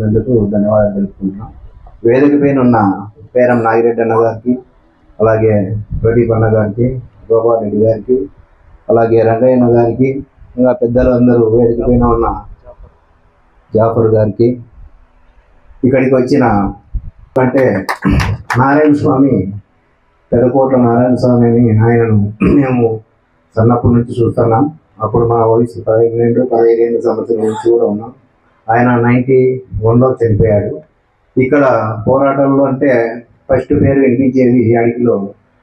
ఇచ్చినందుకు ధన్యవాదాలు తెలుపుకుంటున్నాం. వేదిక పైన ఉన్న పేరం నాగిరెడ్డి అన్న గారికి, అలాగే ప్రదీప్ అన్న గారికి, గోపాల్ రెడ్డి గారికి, అలాగే రంగయ్య అన్న గారికి, ఇంకా పెద్దలు అందరూ వేదిక పైన ఉన్న జాఫర్ గారికి, ఇక్కడికి వచ్చిన అంటే నారాయణ స్వామి, పెదకోట్ల నారాయణ స్వామి అని ఆయనను మేము చిన్నప్పటి నుంచి చూస్తున్నాం. అప్పుడు మా వయసు 15 సంవత్సరాల నుంచి కూడా ఉన్నాం. ఆయన 91లో చనిపోయాడు. ఇక్కడ పోరాటంలో అంటే ఫస్ట్ పేరు వినిపించేది అడిగిలో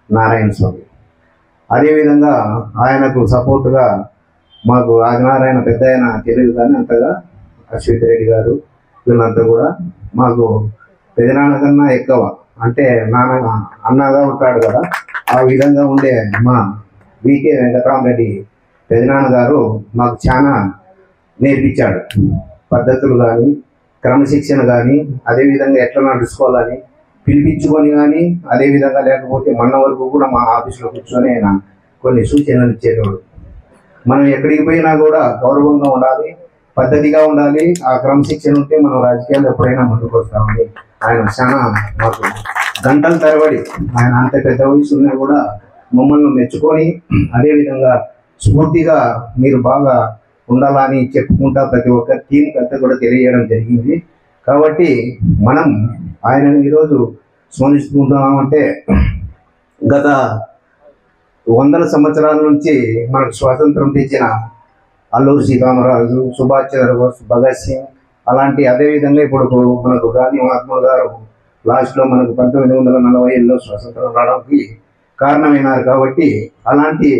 నారాయణ స్వామి. అదేవిధంగా ఆయనకు సపోర్టుగా మాకు ఆదినారాయణ పెద్ద ఆయన తెలియదు కానీ అంతగా అశ్విత్ రెడ్డి గారు వీళ్ళంతా కూడా మాకు పెదనాన్న కన్నా ఎక్కువ అంటే నాన్న అన్నగా ఉంటాడు కదా, ఆ విధంగా ఉండే మా వికే వెంకటరామరెడ్డి పెదనాన్న గారు మాకు చాలా నేర్పించాడు. పద్ధతులు కానీ, క్రమశిక్షణ కానీ, అదేవిధంగా ఎట్లా నడుచుకోవాలని పిలిపించుకొని కానీ, అదేవిధంగా లేకపోతే మొన్న వరకు కూడా మా ఆఫీస్లో కూర్చొని ఆయన కొన్ని సూచనలు ఇచ్చేటోడు. మనం ఎక్కడికి పోయినా కూడా గౌరవంగా ఉండాలి, పద్ధతిగా ఉండాలి. ఆ క్రమశిక్షణ ఉంటే మనం రాజకీయాలు ఎప్పుడైనా ముందుకు వస్తామని ఆయన చాలా మాకు గంటల తరబడి ఆయన అంత పెద్ద వయసు ఉన్నా కూడా మమ్మల్ని మెచ్చుకొని, అదేవిధంగా స్ఫూర్తిగా మీరు బాగా ఉండాలని చెప్పుకుంటా ప్రతి ఒక్క టీం అంతా కూడా తెలియజేయడం జరిగింది. కాబట్టి మనం ఆయనను ఈరోజు స్మరిస్తున్నామంటే గత 100 సంవత్సరాల నుంచి మనకు స్వాతంత్రం తెచ్చిన అల్లూరి సీతారామరాజు, సుభాష్ చంద్రబోస్, భగత్ సింగ్ అలాంటి, అదేవిధంగా ఇప్పుడు మనకు గాంధీ మహాత్మా గారు లాస్ట్లో మనకు 1940లో స్వాతంత్రం రావడానికి కారణమైనారు. కాబట్టి అలాంటి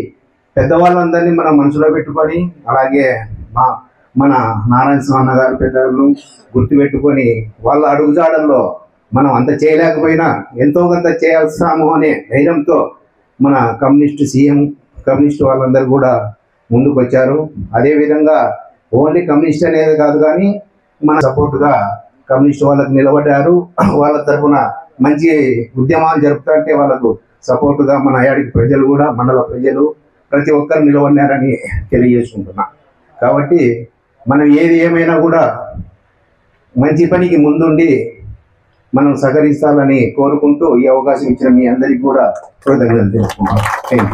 పెద్దవాళ్ళందరినీ మనం మనసులో పెట్టుకొని, అలాగే మన నారాయణ స్వామి గారి పెద్దలను గుర్తుపెట్టుకొని వాళ్ళ అడుగుజాడల్లో మనం అంత చేయలేకపోయినా ఎంతో కొంత చేయాల్సాము అనే ధైర్యంతో మన కమ్యూనిస్టు సీఎం, కమ్యూనిస్టు వాళ్ళందరూ కూడా ముందుకు వచ్చారు. అదేవిధంగా ఓన్లీ కమ్యూనిస్ట్ అనేది కాదు కానీ మన సపోర్టుగా కమ్యూనిస్ట్ వాళ్ళకు నిలబడ్డారు. వాళ్ళ తరఫున మంచి ఉద్యమాలు జరుపుతుంటే వాళ్ళకు సపోర్టుగా మన అయాడికి ప్రజలు కూడా, మండల ప్రజలు ప్రతి ఒక్కరు నిలబడినారని తెలియజేసుకుంటున్నా. కాబట్టి మనం ఏది ఏమైనా కూడా మంచి పనికి ముందుండి మనం సహకరిస్తాలని కోరుకుంటూ ఈ అవకాశం ఇచ్చిన మీ అందరికీ కూడా కృతజ్ఞతలు తెలుపుకుంటున్నాం. Thank you.